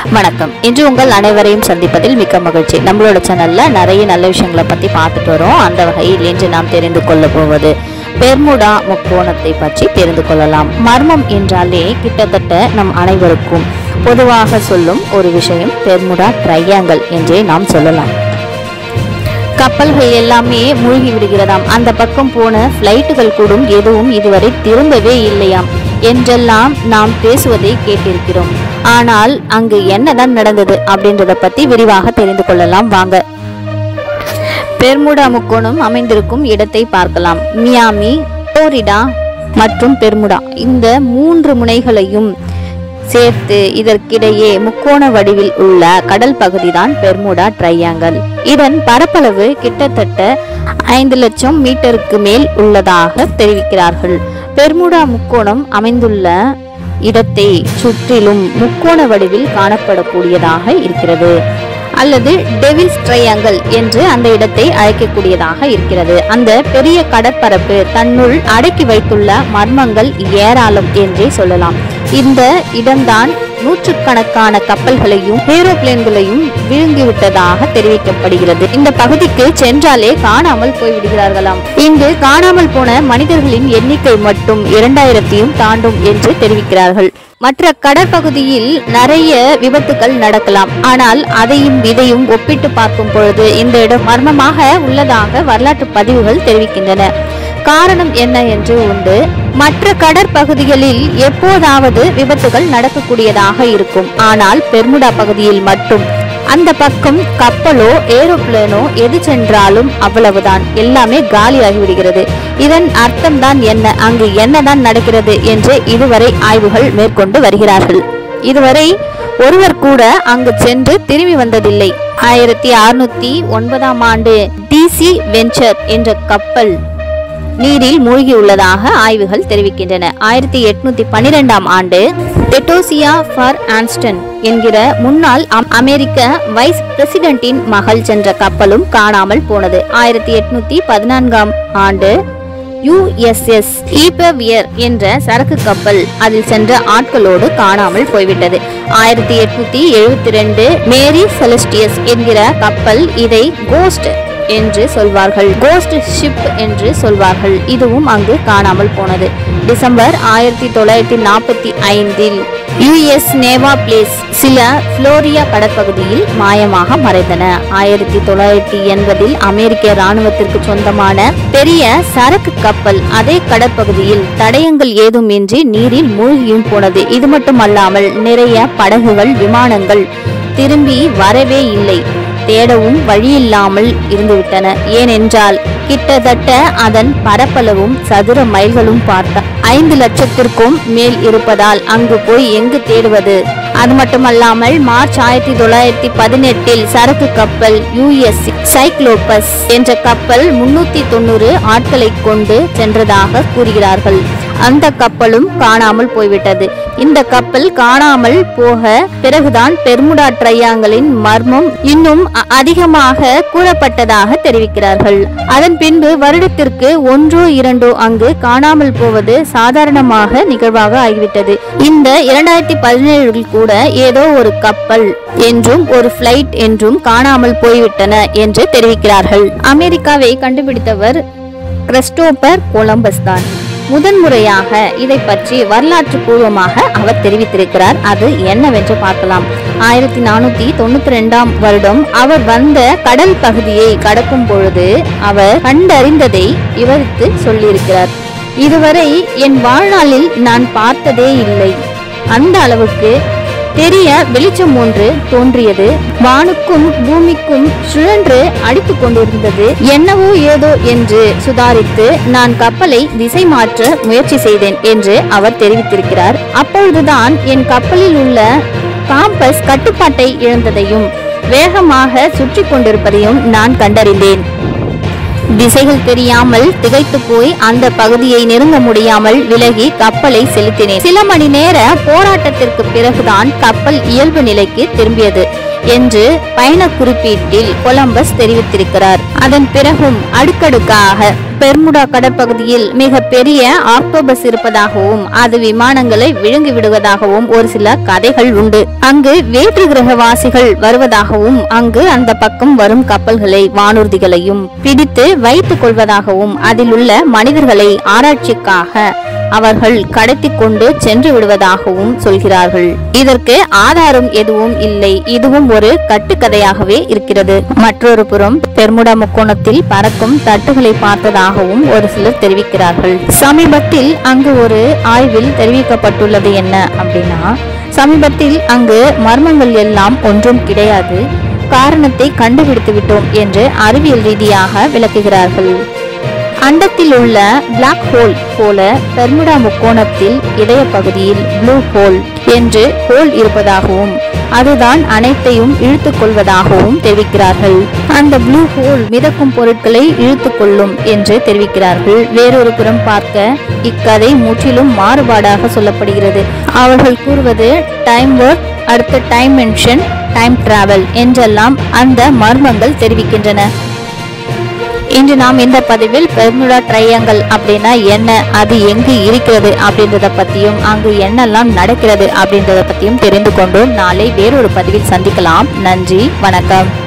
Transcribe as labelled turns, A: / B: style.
A: வணக்கம். இன்று உங்கள் அனைவரையும் சந்திப்பதில் மிக்க மகிழ்ச்சி. நம்மளோட சேனல்ல நிறைய நல்ல விஷயங்களை பத்தி பார்த்துட்டு வரோம். அந்த வகையில் இன்று நாம் தெரிந்து கொள்ள போவது பெர்முடா முக்கோணத்தை பற்றி தெரிந்து கொள்ளலாம். மர்மம் என்றாலே கிட்டத்தட்ட நம் அனைவருக்கும் பொதுவாக சொல்லும் ஒரு விஷயம் பெர்முடா ட்ரையாங்கிள் என்றே நாம் சொல்லலாம். கப்பல்கள் எல்லாமே மூழ்கி விடுகிறதாம். அந்த பக்கம் போன பிளைட்டுகள் கூட எதுவும் இதுவரை திரும்பவே இல்லையாம் என்றெல்லாம் நாம் பேசுவதை கேட்டிருக்கிறோம். ஆனால் அங்கு என்னதான் நடந்தது அப்படின்றத பத்தி விரிவாக தெரிந்து கொள்ளலாம் வாங்க. பெர்முடா முக்கோணம் அமைந்திருக்கும் இடத்தை பார்க்கலாம். மியாமி, புளோரிடா மற்றும் பெர்முடா இந்த 3 முனைகளையும் சேர்த்து இதற்கிடையே முக்கோண வடிவில் உள்ள கடல் பகுதிதான் பெர்முடா ட்ரையாங்கிள். இதன் பரப்பளவு கிட்டத்தட்ட 5 லட்சம் மீட்டருக்கு மேல் உள்ளதாக தெரிவிக்கிறார்கள். பெர்முடா முக்கோணம் அமைந்துள்ள இடத்தை சுற்றிலும் முக்கோண வடிவில் காணப்படக்கூடியதாக இருக்கிறது, அல்லது டெவில்ஸ் ட்ரையாங்கிள் என்று அந்த இடத்தை அழைக்கக்கூடியதாக இருக்கிறது. அந்த பெரிய கடற்பரப்பு தன்னுள் அடக்கி வைத்துள்ள மர்மங்கள் ஏராளம் என்றே சொல்லலாம். இந்த இடம்தான் நூற்றுக்கணக்கான கப்பல்களையும் ஏரோப்ளேன்களையும் விழுங்கிவிட்டதாக தெரிவிக்கப்படுகிறது. இந்த பகுதிக்கு சென்றாலே காணாமல் போய்விடுகிறார்களாம். இங்கு காணாமல் போன மனிதர்களின் எண்ணிக்கை மட்டும் 2000ஐயும் தாண்டும் என்று தெரிவிக்கிறார்கள். மற்ற கடற்பகுதியில் நிறைய விபத்துக்கள் நடக்கலாம். ஆனால் அதையும் இதையும் ஒப்பிட்டு பார்க்கும் பொழுது இந்த இடம் மர்மமாக உள்ளதாக வரலாற்று பதிவுகள் தெரிவிக்கின்றன. காரணம் என்ன என்று உண்டு. மற்ற கடற்பகுதிகளில் எப்போதாவது விபத்துகள் நடக்கக்கூடியதாக இருக்கும். ஆனால் பெர்முடா பகுதியில் மட்டும் அந்த பக்கம் கப்பலோ ஏரோப்ளேனோ எது சென்றாலும் அவ்வளவுதான், எல்லாமே காலியாகிவிடுகிறது. இதன் அர்த்தம் தான் என்ன, அங்கு என்னதான் நடக்கிறது என்று இதுவரை ஆய்வுகள் மேற்கொண்டு வருகிறார்கள். இதுவரை ஒருவர் கூட அங்கு சென்று திரும்பி வந்ததில்லை. 1609ஆம் ஆண்டு டிசி வெஞ்சர் என்ற கப்பல் நீரில் மூழ்கியுள்ளதாக ஆய்வுகள் தெரிவிக்கின்றன. 1812ஆம் ஆண்டு டெட்டோசியா ஃபார் ஆன்ஸ்டன் என்கிற முன்னாள் அமெரிக்க வைஸ் பிரசிடென்டின் மகள் சென்ற கப்பலும் காணாமல் போனது. 1814ஆம் ஆண்டு USS ஈபவியர் என்ற சரக்கு கப்பல் அதில் சென்ற ஆட்களோடு காணாமல் போய்விட்டது. 1872 மேரி செலஸ்டியஸ் என்கிற கப்பல், இதை கோஸ்ட் என்று சொல்வார்கள், கோஸ்ட் ஷிப் என்று சொல்வார்கள், இதுவும் அங்கு காணாமல் போனது. டிசம்பர் 1945இல் US நேவா பிளேஸ் சில புளோரிடா கடற்பகுதியில் மாயமாக மறைந்தன. 1980இல் அமெரிக்க இராணுவத்திற்கு சொந்தமான பெரிய சரக்கு கப்பல் அதே கடற்பகுதியில் தடயங்கள் ஏதுமின்றி நீரில் மூழ்கியும் போனது. இது மட்டுமல்லாமல் நிறைய படகுகள், விமானங்கள் திரும்பி வரவே இல்லை, தேடவும் வழியில்லாமல் இருந்துவிட்டன. ஏனென்றால் கிட்டத்தட்ட அதன் பரப்பளவும் சதுர மைல்களும் பார்த்த 5 லட்சத்திற்கும் மேல் இருப்பதால் அங்கு போய் எங்கு தேடுவது? அது மட்டுமல்லாமல் மார்ச் 1918இல் சரக்கு கப்பல் US சைக்ளோபஸ் என்ற கப்பல் 390 ஆட்களை கொண்டு சென்றதாக கூறுகிறார்கள். அந்த கப்பலும் காணாமல் போய்விட்டது. இந்த கப்பல் காணாமல் போக பிறகுதான் பெர்முடா ட்ரையாங்கிளின் மர்மம் இன்னும் அதிகமாக கூறப்பட்டதாக தெரிவிக்கிறார்கள். அதன் பின்பு வருடத்திற்கு 1-2 அங்கு காணாமல் போவது சாதாரணமாக நிகழ்வாக ஆகிவிட்டது. இந்த 2017 கூட ஏதோ ஒரு கப்பல் என்றும் ஒரு பிளைட் என்றும் காணாமல் போய்விட்டன என்று தெரிவிக்கிறார்கள். அமெரிக்காவை கண்டுபிடித்தவர் கிறிஸ்டோபர் கொலம்பஸ் தான். முதன்முறையாக இதை பற்றி வரலாற்று பூர்வமாக அவர் தெரிவித்திருக்கிறார். அது என்னவென்று பார்க்கலாம். 1492ஆம் வருடம் அவர் வந்த கடல் பகுதியை கடக்கும் பொழுது அவர் கண்டறிந்ததை விவரித்து சொல்லியிருக்கிறார். இதுவரை என் வாழ்நாளில் நான் பார்த்ததே இல்லை, அந்த அளவுக்கு பெரிய வெளிச்சம் ஒன்று தோன்றியது, வானுக்கும் பூமிக்கும் சுழன்று அடித்துக் கொண்டிருந்தது. என்னவோ ஏதோ என்று சுதாரித்து நான் கப்பலை திசை மாற்ற முயற்சி செய்தேன் என்று அவர் தெரிவித்திருக்கிறார். அப்பொழுதுதான் என் கப்பலில் உள்ள காம்பஸ் கட்டுப்பாட்டை இழந்ததையும் வேகமாக சுற்றி கொண்டிருப்பதையும் நான் கண்டறிந்தேன். திசைகள் தெரியாமல் திகைத்து போய் அந்த பகுதியை நெருங்க முடியாமல் விலகி கப்பலை செலுத்தினேன். சில மணி நேர போராட்டத்திற்கு பிறகுதான் கப்பல் இயல்பு நிலைக்கு திரும்பியது என்று பயண குறிப்பீட்டில் கொலம்பஸ் தெரிவித்திருக்கிறார். அதன் பிறகும் அடுக்கடுக்காக பெர்முடா கடற்பகுதியில் மிக பெரிய ஆக்டோபஸ் இருப்பதாகவும் அது விமானங்களை விழுங்கி விடுவதாகவும் ஒரு சில கதைகள் உண்டு. அங்கு வேற்று கிரகவாசிகள் வருவதாகவும் அங்கு அந்த பக்கம் வரும் கப்பல்களை வானூர்திகளையும் பிடித்து வைத்துக் கொள்வதாகவும் அதில் உள்ள மனிதர்களை ஆராய்ச்சிக்காக அவர்கள் கடத்தி கொண்டு சென்று விடுவதாகவும் சொல்கிறார்கள். இதற்கு ஆதாரம் எதுவும் இல்லை. இதுவும் ஒரு கட்டுக்கதையாகவே இருக்கிறது. மற்றொரு புறம் பெர்முடா முக்கோணத்தில் பறக்கும் தட்டுகளை பார்த்ததாகவும் ஒரு சிலர் தெரிவிக்கிறார்கள். சமீபத்தில் அங்கு ஒரு ஆய்வில் தெரிவிக்கப்பட்டுள்ளது என்ன அப்படின்னா, சமீபத்தில் அங்கு மர்மங்கள் எல்லாம் ஒன்றும் கிடையாது, காரணத்தை கண்டுபிடித்து விட்டோம் என்று அறிவியல் ரீதியாக விளக்குகிறார்கள். அண்டத்தில் உள்ள பிளாக் ஹோல் போல பெர்முடா முக்கோணத்தில் இதய பகுதியில் ப்ளூ ஹோல் என்று ஹோல் இருப்பதாகவும் அதுதான் அனைத்தையும் இழுத்துக் கொள்வதாகவும் தெரிவிக்கிறார்கள். அந்த ப்ளூ ஹோல் மிதக்கும் பொருட்களை இழுத்துக் கொள்ளும் என்று தெரிவிக்கிறார்கள். வேறொரு புறம் பார்க்க இக்கதை முற்றிலும் மாறுபாடாக சொல்லப்படுகிறது. அவர்கள் கூறுவது டைம் ஒர்க், அடுத்த டைமென்ஷன், டைம் டிராவல் என்றெல்லாம் அந்த மர்மங்கள் தெரிவிக்கின்றன. இன்று நாம் இந்த பதிவில் பெர்முடா ட்ரையாங்கிள் அப்படின்னா என்ன, அது எங்கு இருக்கிறது அப்படின்றத பத்தியும் அங்கு என்னெல்லாம் நடக்கிறது அப்படின்றத பத்தியும் தெரிந்து கொண்டோம். நாளை வேறொரு பதிவில் சந்திக்கலாம். நன்றி, வணக்கம்.